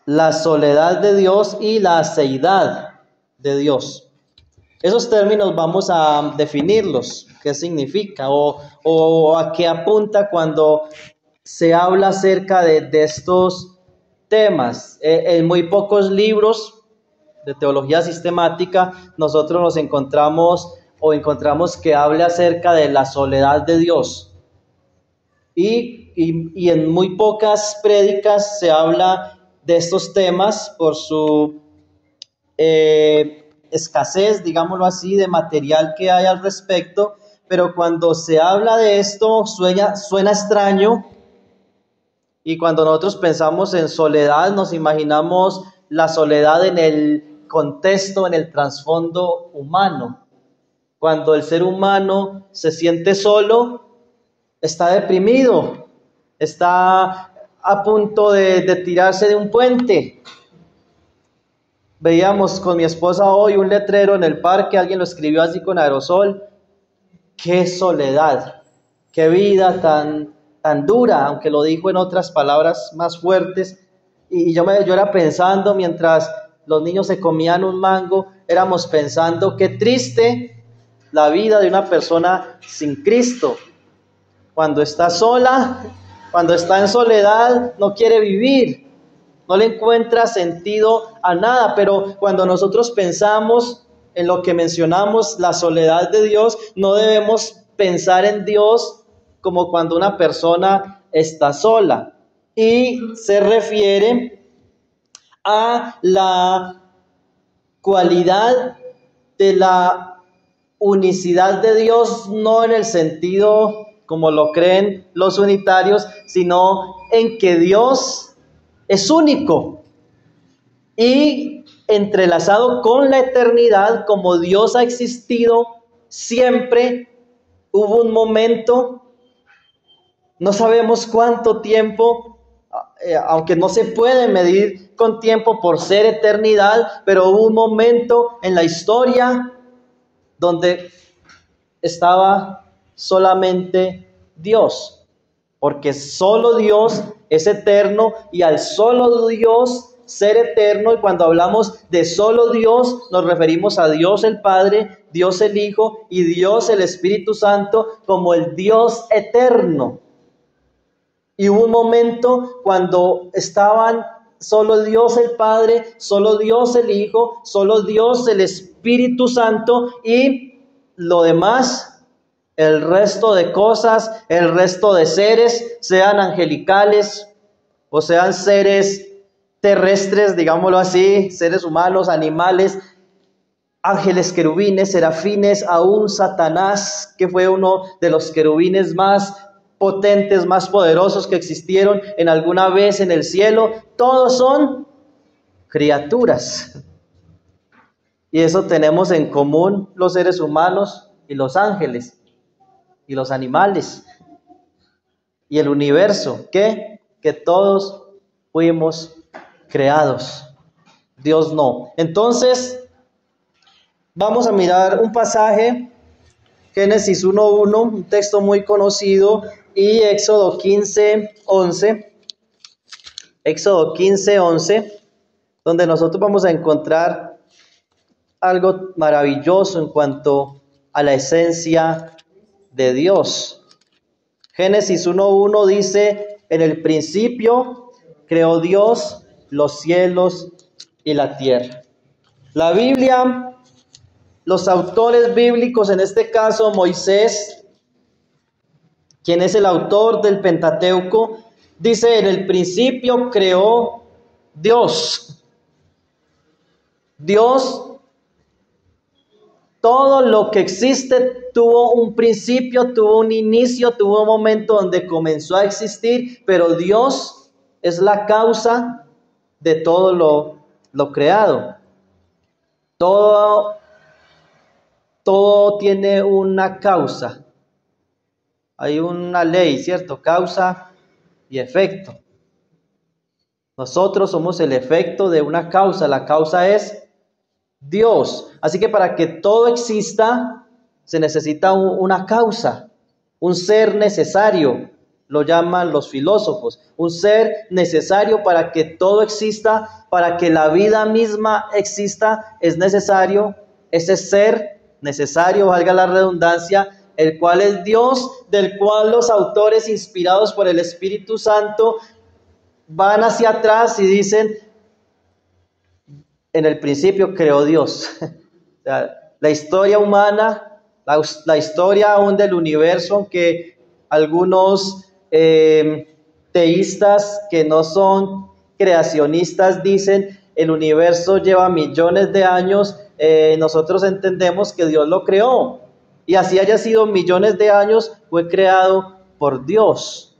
la soledad de Dios y la aseidad de Dios. Esos términos vamos a definirlos, qué significa o a qué apunta cuando se habla acerca de estos temas. En muy pocos libros de teología sistemática nosotros nos encontramos que hable acerca de la soledad de Dios. Y en muy pocas prédicas se habla de estos temas por su escasez, digámoslo así, de material que hay al respecto, pero cuando se habla de esto suena extraño, y cuando nosotros pensamos en soledad nos imaginamos la soledad en el contexto, en el trasfondo humano. Cuando el ser humano se siente solo, está deprimido, está a punto de tirarse de un puente. Veíamos con mi esposa hoy un letrero en el parque, alguien lo escribió así con aerosol. ¡Qué soledad! ¡Qué vida tan dura! Aunque lo dijo en otras palabras más fuertes. Y yo era pensando, mientras los niños se comían un mango, éramos pensando qué triste la vida de una persona sin Cristo. Cuando está sola, cuando está en soledad, no quiere vivir. No le encuentra sentido a nada, pero cuando nosotros pensamos en lo que mencionamos, la soledad de Dios, no debemos pensar en Dios como cuando una persona está sola. Y se refiere a la cualidad de la unicidad de Dios, no en el sentido como lo creen los unitarios, sino en que Dios es único y entrelazado con la eternidad. Como Dios ha existido siempre, hubo un momento, no sabemos cuánto tiempo, aunque no se puede medir con tiempo por ser eternidad, pero hubo un momento en la historia donde estaba solamente Dios, porque solo Dios es eterno, y al solo Dios ser eterno, y cuando hablamos de solo Dios nos referimos a Dios el Padre, Dios el Hijo y Dios el Espíritu Santo como el Dios eterno. Y hubo un momento cuando estaban solo Dios el Padre, solo Dios el Hijo, solo Dios el Espíritu Santo, y lo demás, el resto de cosas, el resto de seres, sean angelicales o sean seres terrestres, digámoslo así, seres humanos, animales, ángeles, querubines, serafines, aún Satanás, que fue uno de los querubines más potentes, más poderosos que existieron en alguna vez en el cielo, todos son criaturas. Y eso tenemos en común los seres humanos y los ángeles y los animales y el universo, que todos fuimos creados, Dios no. Entonces vamos a mirar un pasaje, Génesis 1:1, un texto muy conocido, y Éxodo 15:11, Éxodo 15:11, donde nosotros vamos a encontrar algo maravilloso en cuanto a la esencia de Dios. Génesis 1:1 dice: en el principio creó Dios los cielos y la tierra. La Biblia, los autores bíblicos, en este caso Moisés, quien es el autor del Pentateuco, dice: en el principio creó Dios. Dios, todo lo que existe tuvo un principio, tuvo un inicio, tuvo un momento donde comenzó a existir, pero Dios es la causa de todo lo creado. Todo tiene una causa. Hay una ley, ¿cierto? Causa y efecto. Nosotros somos el efecto de una causa. La causa es Dios. Así que para que todo exista, se necesita una causa, un ser necesario. lo llaman los filósofos. Un ser necesario para que todo exista, para que la vida misma exista, es necesario ese ser necesario, valga la redundancia, el cual es Dios, del cual los autores inspirados por el Espíritu Santo van hacia atrás y dicen: en el principio creó Dios. La historia humana, la historia aún del universo, aunque algunos teístas que no son creacionistas dicen el universo lleva millones de años, nosotros entendemos que Dios lo creó. Y así haya sido millones de años, fue creado por Dios,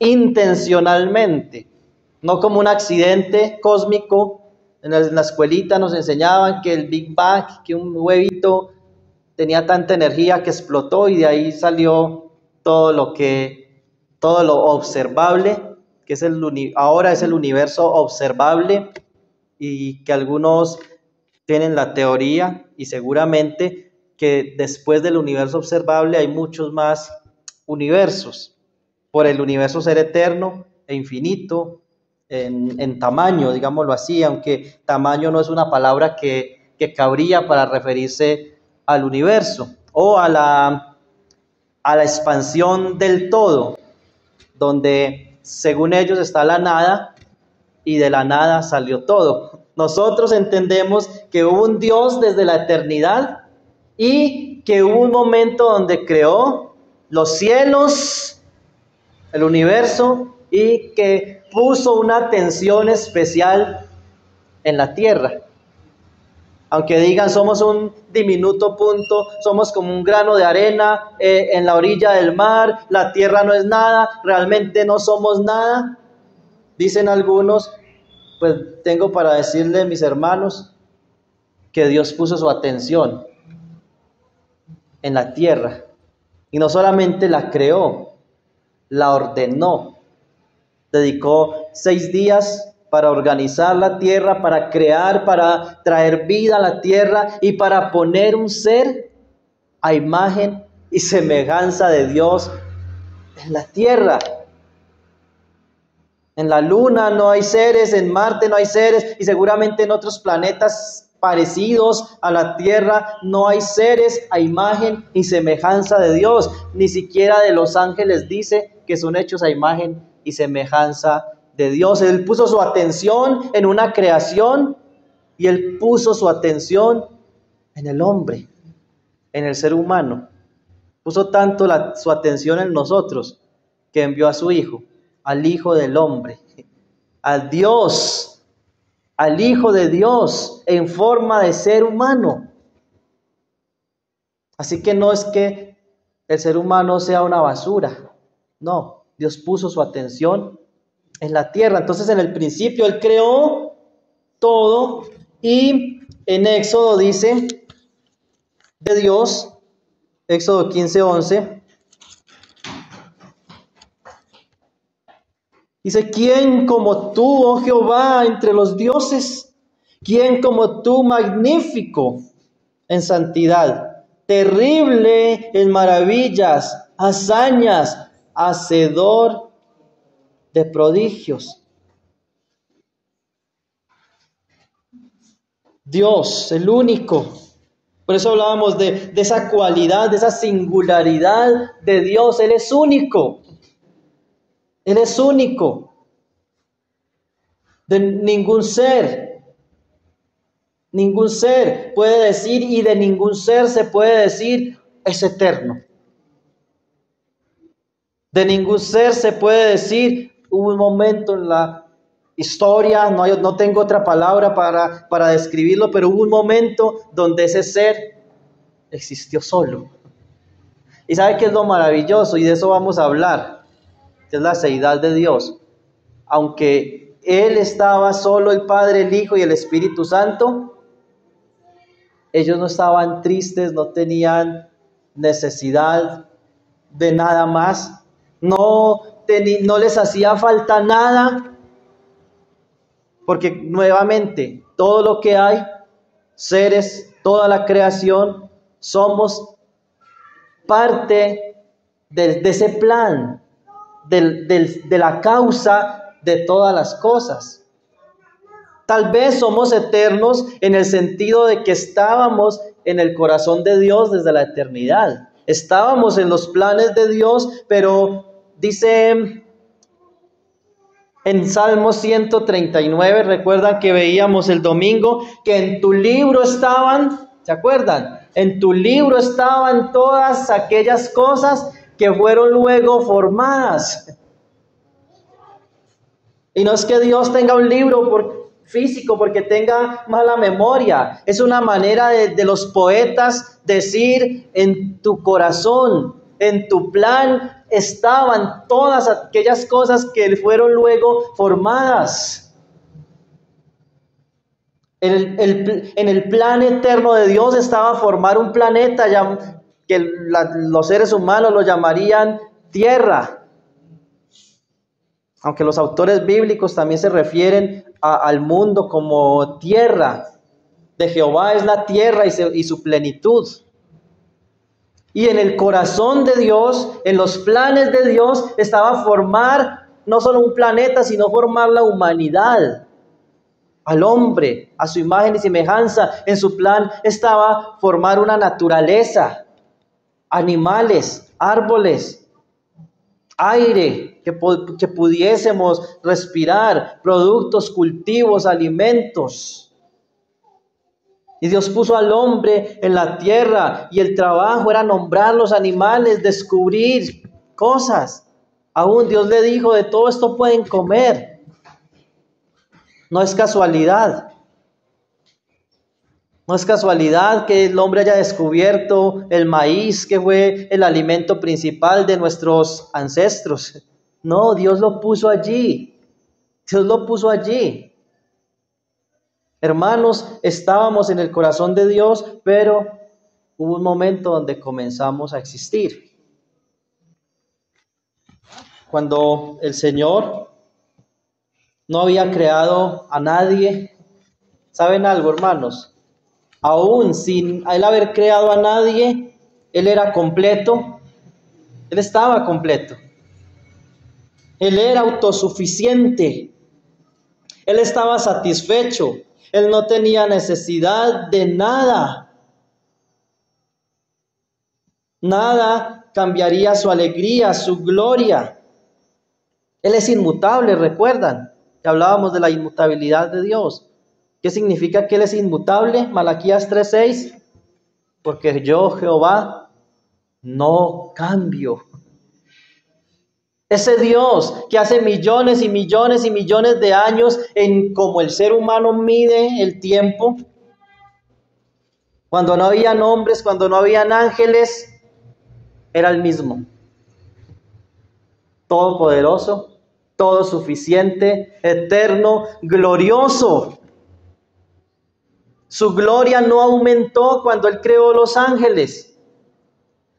intencionalmente, no como un accidente cósmico. En la escuelita nos enseñaban que el Big Bang, que un huevito tenía tanta energía que explotó y de ahí salió todo lo observable, que es ahora es el universo observable, y que algunos tienen la teoría y seguramente que después del universo observable hay muchos más universos, por el universo ser eterno e infinito en tamaño, digámoslo así, aunque tamaño no es una palabra que cabría para referirse al universo o a la expansión del todo, donde según ellos está la nada y de la nada salió todo. Nosotros entendemos que hubo un Dios desde la eternidad y que hubo un momento donde creó los cielos, el universo, y que puso una atención especial en la tierra. Aunque digan somos un diminuto punto, somos como un grano de arena en la orilla del mar, la tierra no es nada, realmente no somos nada, dicen algunos. Pues tengo para decirle, mis hermanos, que Dios puso su atención en la tierra y no solamente la creó, la ordenó. Dedicó 6 días para organizar la tierra, para crear, para traer vida a la tierra y para poner un ser a imagen y semejanza de Dios en la tierra. En la luna no hay seres, en Marte no hay seres y seguramente en otros planetas parecidos a la tierra no hay seres a imagen y semejanza de Dios. Ni siquiera de los ángeles dice que son hechos a imagen y semejanza de Dios. Él puso su atención en una creación y Él puso su atención en el hombre, en el ser humano. Puso tanto su atención en nosotros que envió a su Hijo, al Hijo del hombre, al Dios, al Hijo de Dios en forma de ser humano. Así que no es que el ser humano sea una basura, no, Dios puso su atención en la tierra. Entonces en el principio Él creó todo y en Éxodo dice de Dios, Éxodo 15:11, dice: ¿quién como tú, oh Jehová, entre los dioses? ¿Quién como tú, magnífico en santidad, terrible en maravillas, hazañas, hacedor de prodigios? Dios, el único. Por eso hablábamos de esa cualidad, de esa singularidad de Dios. Él es único. Él es único. De ningún ser puede decir, y de ningún ser se puede decir es eterno. De ningún ser se puede decir hubo un momento en la historia, no tengo otra palabra para describirlo, pero hubo un momento donde ese ser existió solo. ¿Y sabe qué es lo maravilloso? Y de eso vamos a hablar, que es la seidad de Dios. Aunque Él estaba solo, el Padre, el Hijo y el Espíritu Santo, ellos no estaban tristes, no tenían necesidad de nada más, no les hacía falta nada, porque nuevamente todo lo que hay, seres, toda la creación, somos parte de ese plan. de la causa de todas las cosas. Tal vez somos eternos en el sentido de que estábamos en el corazón de Dios desde la eternidad. Estábamos en los planes de Dios, pero dice en Salmo 139, recuerdan que veíamos el domingo, que en tu libro estaban, ¿se acuerdan? En tu libro estaban todas aquellas cosas que fueron luego formadas. Y no es que Dios tenga un libro físico porque tenga mala memoria. Es una manera de los poetas decir: en tu corazón, en tu plan estaban todas aquellas cosas que fueron luego formadas. En el plan eterno de Dios estaba formar un planeta que los seres humanos lo llamarían tierra. Aunque los autores bíblicos también se refieren al mundo como tierra. De Jehová es la tierra y su plenitud. Y en el corazón de Dios, en los planes de Dios, estaba formar no solo un planeta, sino formar la humanidad. Al hombre, a su imagen y semejanza. En su plan estaba formar una naturaleza, animales, árboles, aire, que pudiésemos respirar, productos, cultivos, alimentos. Y Dios puso al hombre en la tierra y el trabajo era nombrar los animales, descubrir cosas. Aún Dios le dijo: de todo esto pueden comer. No es casualidad. No es casualidad que el hombre haya descubierto el maíz, que fue el alimento principal de nuestros ancestros. No, Dios lo puso allí. Dios lo puso allí. Hermanos, estábamos en el corazón de Dios, pero hubo un momento donde comenzamos a existir. Cuando el Señor no había creado a nadie. ¿Saben algo, hermanos? Aún sin Él haber creado a nadie, Él era completo. Él estaba completo. Él era autosuficiente. Él estaba satisfecho. Él no tenía necesidad de nada. Nada cambiaría su alegría, su gloria. Él es inmutable, ¿recuerdan? Que hablábamos de la inmutabilidad de Dios. ¿Qué significa que Él es inmutable? Malaquías 3:6. Porque yo, Jehová, no cambio. Ese Dios que hace millones y millones y millones de años en como el ser humano mide el tiempo, cuando no habían hombres, cuando no habían ángeles, era el mismo. Todopoderoso, todo suficiente, eterno, glorioso. Su gloria no aumentó cuando Él creó los ángeles.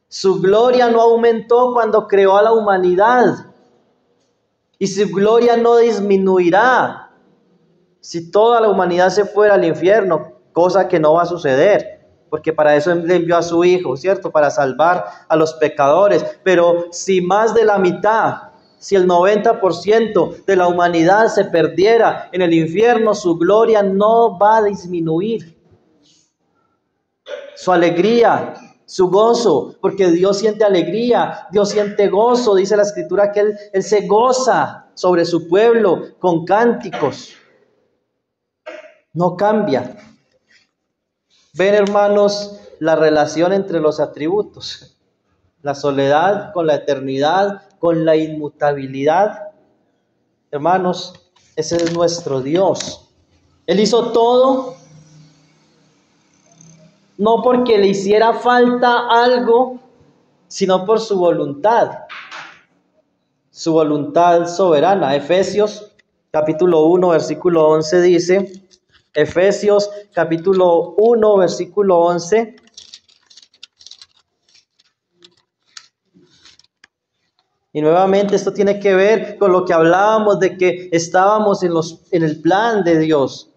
Su gloria no aumentó cuando creó a la humanidad. Y su gloria no disminuirá si toda la humanidad se fuera al infierno, cosa que no va a suceder, porque para eso Él envió a su Hijo, ¿cierto? Para salvar a los pecadores. Pero si más de la mitad, si el 90% de la humanidad se perdiera en el infierno, su gloria no va a disminuir. Su alegría, su gozo, porque Dios siente alegría, Dios siente gozo. Dice la Escritura que Él se goza sobre su pueblo con cánticos. No cambia. Ven, hermanos, la relación entre los atributos. La soledad con la eternidad, con la inmutabilidad. Hermanos, ese es nuestro Dios. Él hizo todo, no porque le hiciera falta algo, sino por su voluntad soberana. Efesios capítulo 1, versículo 11 dice, Efesios capítulo 1, versículo 11, y nuevamente esto tiene que ver con lo que hablábamos de que estábamos en el plan de Dios.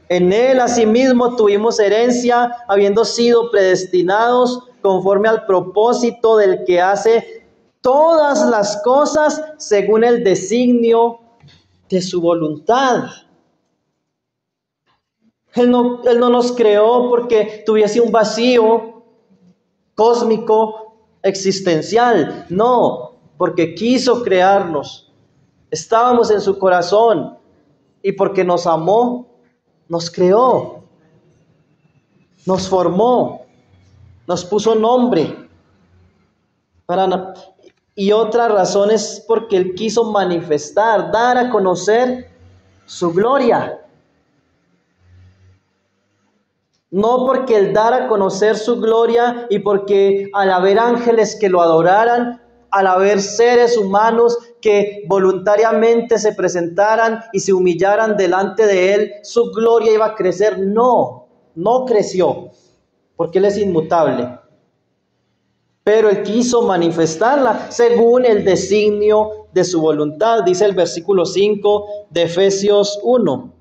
En Él asimismo tuvimos herencia, habiendo sido predestinados conforme al propósito del que hace todas las cosas según el designio de su voluntad. Él no nos creó porque tuviese un vacío cósmico, existencial. No, porque quiso crearnos. Estábamos en su corazón y porque nos amó, nos creó, nos formó, nos puso nombre. Y otra razón es porque Él quiso manifestar, dar a conocer su gloria. No porque Él dar a conocer su gloria y porque al haber ángeles que lo adoraran, al haber seres humanos que voluntariamente se presentaran y se humillaran delante de Él, su gloria iba a crecer. No creció, porque Él es inmutable. Pero Él quiso manifestarla según el designio de su voluntad. Dice el versículo 5 de Efesios 1.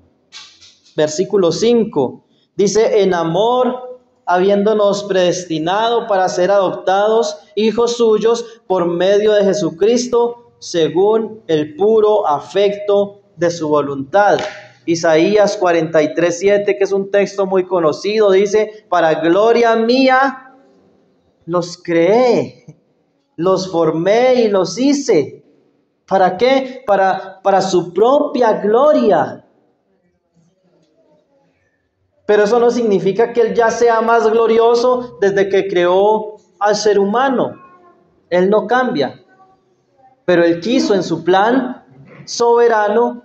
Versículo 5. Dice, en amor, habiéndonos predestinado para ser adoptados hijos suyos por medio de Jesucristo, según el puro afecto de su voluntad. Isaías 43:7, que es un texto muy conocido, dice, para gloria mía los creé, los formé y los hice. ¿Para qué? Para su propia gloria. Pero eso no significa que Él ya sea más glorioso desde que creó al ser humano. Él no cambia. Pero Él quiso en su plan soberano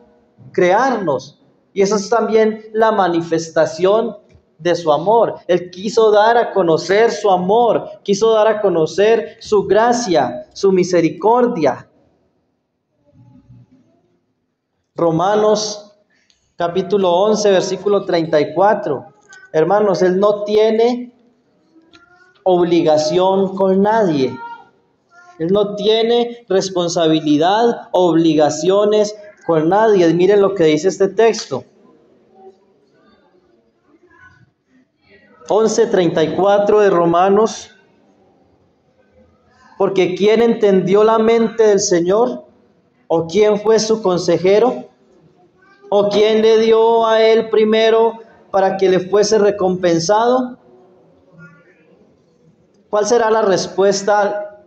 crearnos. Y esa es también la manifestación de su amor. Él quiso dar a conocer su amor, quiso dar a conocer su gracia, su misericordia. Romanos capítulo 11, versículo 34. Hermanos, Él no tiene obligación con nadie. Él no tiene responsabilidad, obligaciones con nadie. Miren lo que dice este texto. 11:34 de Romanos. Porque ¿quién entendió la mente del Señor? ¿O quién fue su consejero? ¿O quién le dio a Él primero para que le fuese recompensado? ¿Cuál será la respuesta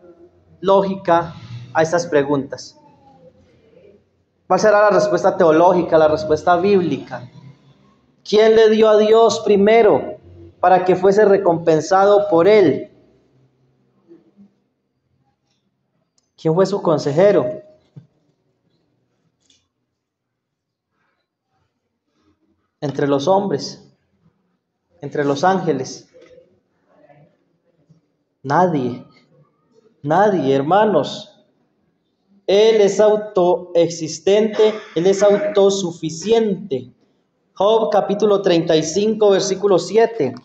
lógica a estas preguntas? ¿Cuál será la respuesta teológica, la respuesta bíblica? ¿Quién le dio a Dios primero para que fuese recompensado por Él? ¿Quién fue su consejero? Entre los hombres, entre los ángeles. Nadie, hermanos. Él es autoexistente, Él es autosuficiente. Job capítulo 35, versículo 7.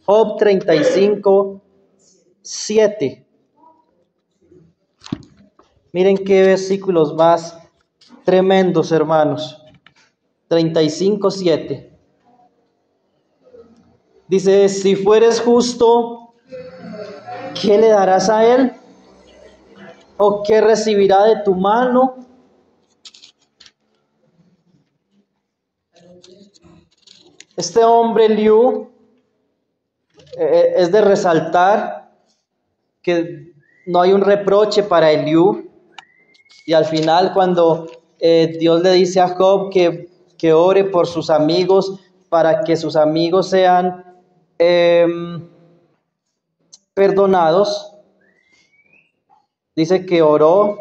Job 35, 7. Miren qué versículos más tremendos, hermanos. 35, 7. Dice, si fueres justo, ¿qué le darás a él? ¿O qué recibirá de tu mano? Este hombre Eliú es de resaltar que no hay un reproche para Eliú. Y al final cuando Dios le dice a Job que ore por sus amigos para que sus amigos sean perdonados, dice que oró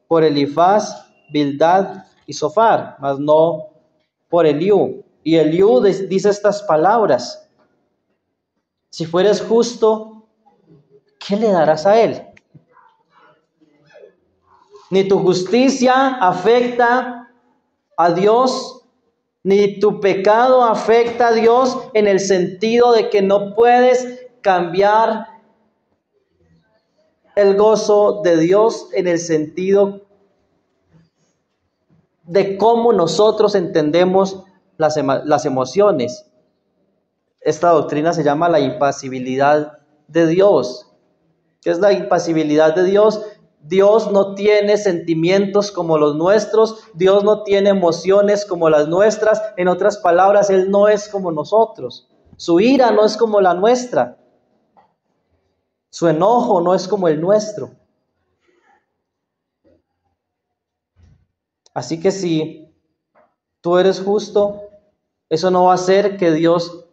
por Elifaz, Bildad y Sofar, mas no por Eliú. Y Eliú dice estas palabras: si fueres justo, ¿qué le darás a él? Ni tu justicia afecta a Dios, ni tu pecado afecta a Dios, en el sentido de que no puedes cambiar el gozo de Dios en el sentido de cómo nosotros entendemos las emociones. Esta doctrina se llama la impasibilidad de Dios. ¿Qué es la impasibilidad de Dios? Dios no tiene sentimientos como los nuestros, Dios no tiene emociones como las nuestras. En otras palabras, Él no es como nosotros. Su ira no es como la nuestra. Su enojo no es como el nuestro. Así que si tú eres justo, eso no va a hacer que Dios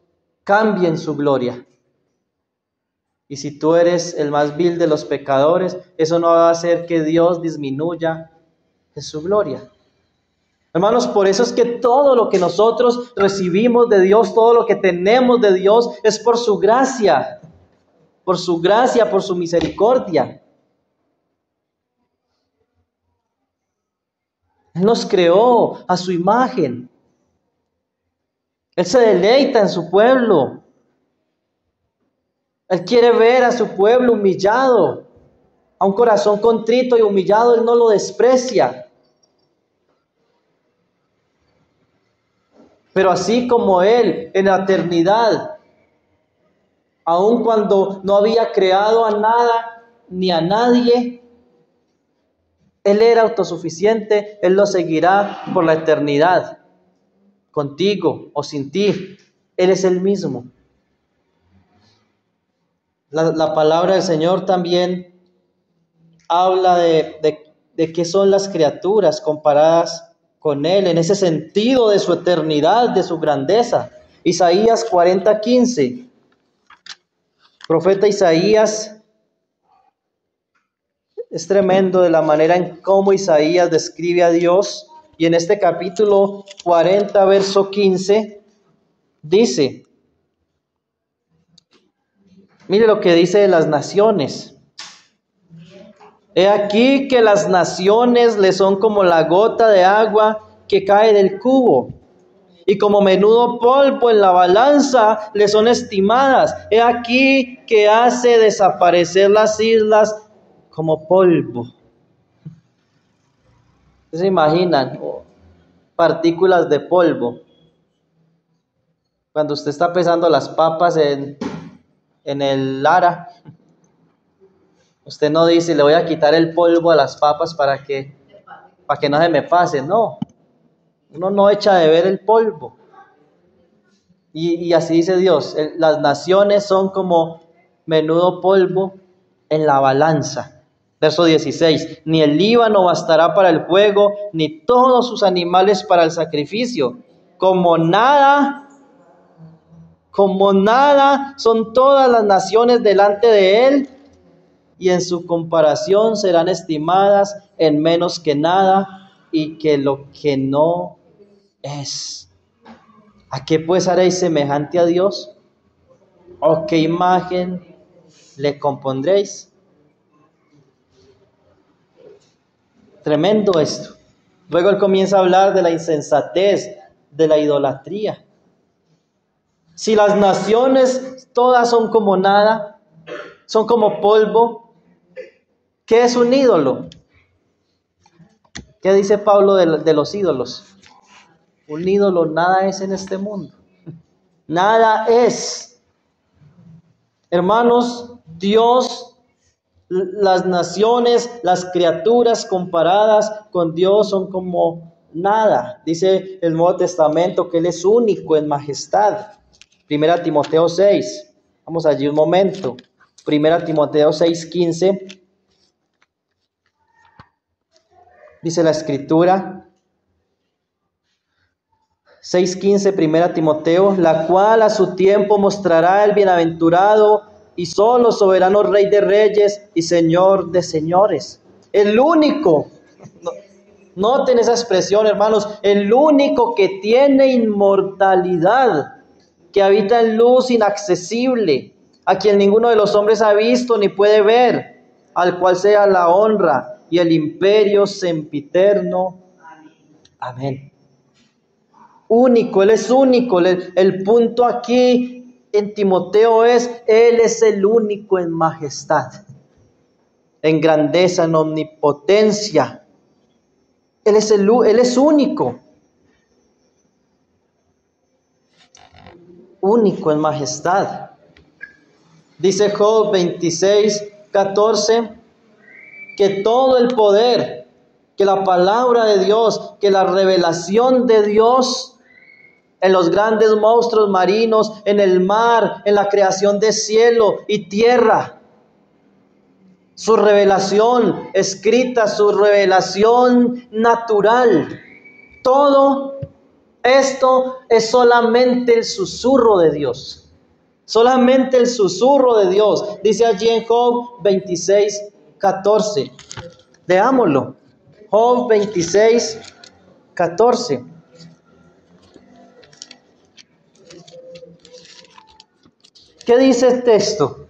cambie en su gloria. Y si tú eres el más vil de los pecadores, eso no va a hacer que Dios disminuya en su gloria. Hermanos, por eso es que todo lo que nosotros recibimos de Dios, todo lo que tenemos de Dios, es por su gracia, por su misericordia. Él nos creó a su imagen. Él se deleita en su pueblo. Él quiere ver a su pueblo humillado. A un corazón contrito y humillado, Él no lo desprecia. Pero así como Él en la eternidad, aun cuando no había creado a nada ni a nadie, Él era autosuficiente, Él lo seguirá por la eternidad, contigo o sin ti. Él es el mismo. La palabra del Señor también habla de qué son las criaturas comparadas con Él, en ese sentido de su eternidad, de su grandeza. Isaías 40:15. Profeta Isaías, es tremendo de la manera en cómo Isaías describe a Dios. Y en este capítulo 40, verso 15, dice, mire lo que dice de las naciones. He aquí que las naciones le son como la gota de agua que cae del cubo, y como menudo polvo en la balanza le son estimadas. He aquí que hace desaparecer las islas como polvo. ¿Se imaginan? Partículas de polvo. Cuando usted está pesando las papas en el ara, usted no dice, le voy a quitar el polvo a las papas para que no se me pase. No, uno no echa de ver el polvo. Y así dice Dios, las naciones son como menudo polvo en la balanza. Verso 16, ni el Líbano bastará para el fuego, ni todos sus animales para el sacrificio. Como nada son todas las naciones delante de él, y en su comparación serán estimadas en menos que nada, y que lo que no es. ¿A qué pues haréis semejante a Dios? ¿O qué imagen le compondréis? Tremendo esto. Luego él comienza a hablar de la insensatez, de la idolatría. Si las naciones todas son como nada, son como polvo, ¿qué es un ídolo? ¿Qué dice Pablo de los ídolos? Un ídolo nada es en este mundo. Nada es. Hermanos, Dios, las naciones, las criaturas comparadas con Dios son como nada. Dice el Nuevo Testamento que Él es único en majestad. 1 Timoteo 6. Vamos allí un momento. 1 Timoteo 6:15. Dice la Escritura. 6:15, 1 Timoteo, la cual a su tiempo mostrará el bienaventurado y solo soberano Rey de reyes y Señor de señores. El único, noten esa expresión, hermanos, el único que tiene inmortalidad, que habita en luz inaccesible, a quien ninguno de los hombres ha visto ni puede ver, al cual sea la honra y el imperio sempiterno. Amén. Único, Él es único. El punto aquí en Timoteo es, Él es el único en majestad, en grandeza, en omnipotencia. Él es único. Único en majestad. Dice Job 26:14, que todo el poder, que la palabra de Dios, que la revelación de Dios en los grandes monstruos marinos, en el mar, en la creación de cielo y tierra, su revelación escrita, su revelación natural, todo esto es solamente el susurro de Dios. Solamente el susurro de Dios. Dice allí en Job 26:14. Leámoslo. Job 26:14. ¿Qué dice el texto?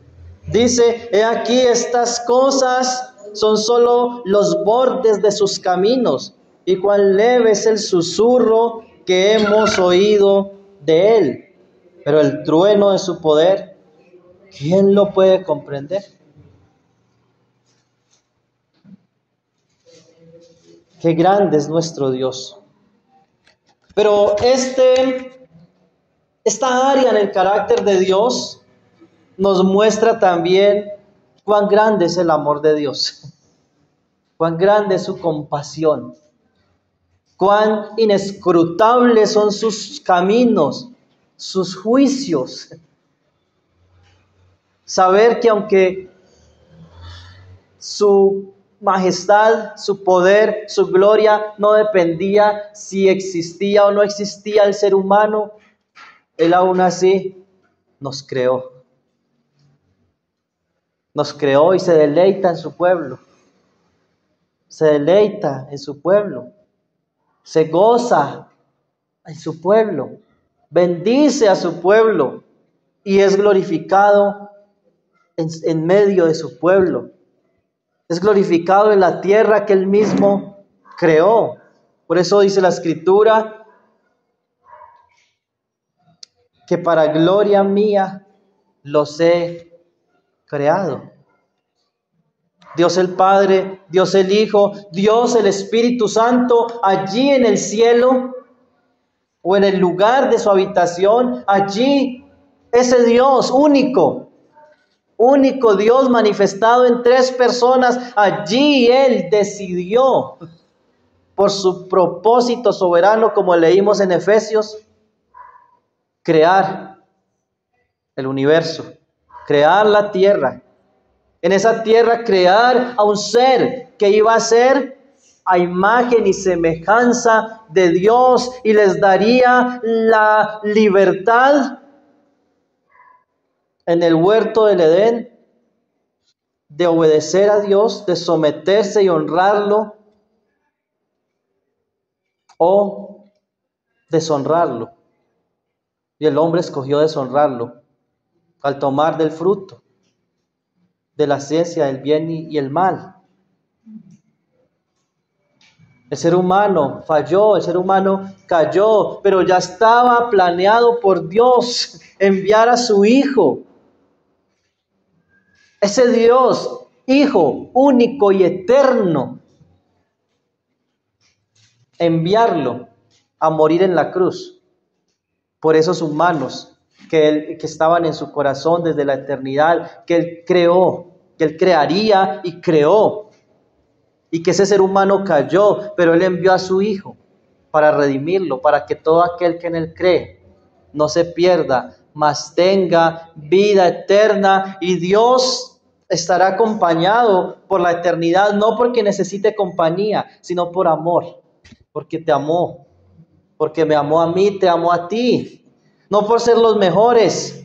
Dice, he aquí estas cosas son solo los bordes de sus caminos, y cuán leve es el susurro que hemos oído de él. Pero el trueno de su poder, ¿quién lo puede comprender? Qué grande es nuestro Dios. Pero esta área en el carácter de Dios nos muestra también cuán grande es el amor de Dios, cuán grande es su compasión, cuán inescrutables son sus caminos, sus juicios. Saber que aunque su majestad, su poder, su gloria no dependía si existía o no existía el ser humano, Él aún así nos creó. Nos creó y se deleita en su pueblo. Se deleita en su pueblo. Se goza en su pueblo. Bendice a su pueblo y es glorificado en medio de su pueblo. Es glorificado en la tierra que Él mismo creó. Por eso dice la Escritura que para gloria mía los he creado. Dios el Padre, Dios el Hijo, Dios el Espíritu Santo, allí en el cielo o en el lugar de su habitación, allí ese Dios único Dios manifestado en tres personas, allí Él decidió por su propósito soberano, como leímos en Efesios, crear el universo, crear la tierra. En esa tierra crear a un ser que iba a ser a imagen y semejanza de Dios y les daría la libertad en el huerto del Edén de obedecer a Dios, de someterse y honrarlo o deshonrarlo. Y el hombre escogió deshonrarlo al tomar del fruto de la ciencia del bien y el mal. El ser humano falló, el ser humano cayó, pero ya estaba planeado por Dios enviar a su Hijo. Ese Dios, Hijo único y eterno, enviarlo a morir en la cruz por esos humanos que estaban en su corazón desde la eternidad, que Él creó, que Él crearía y creó, y que ese ser humano cayó, pero Él envió a su Hijo para redimirlo, para que todo aquel que en Él cree no se pierda, mas tenga vida eterna, y Dios estará acompañado por la eternidad, no porque necesite compañía, sino por amor, porque te amó, porque me amó a mí, te amó a ti, no por ser los mejores,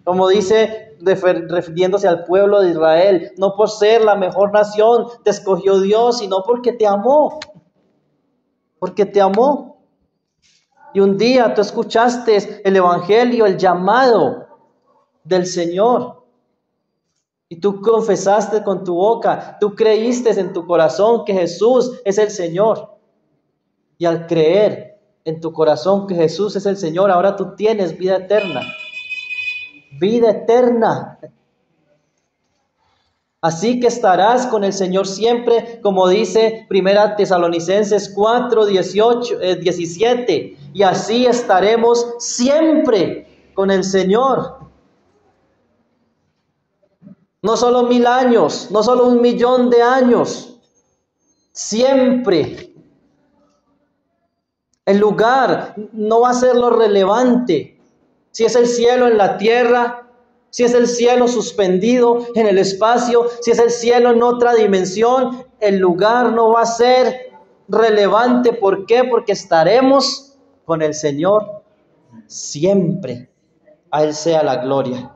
como dice refiriéndose al pueblo de Israel, no por ser la mejor nación te escogió Dios, sino porque te amó, porque te amó. Y un día tú escuchaste el evangelio, el llamado del Señor, y tú confesaste con tu boca, tú creíste en tu corazón que Jesús es el Señor, y al creer en tu corazón que Jesús es el Señor, ahora tú tienes vida eterna. Vida eterna. Así que estarás con el Señor siempre, como dice 1 Tesalonicenses 4:17, y así estaremos siempre con el Señor. No solo 1000 años, no solo 1.000.000 de años. Siempre. El lugar no va a ser lo relevante. Si es el cielo en la tierra, si es el cielo suspendido en el espacio, si es el cielo en otra dimensión, el lugar no va a ser relevante. ¿Por qué? Porque estaremos con el Señor siempre. A Él sea la gloria.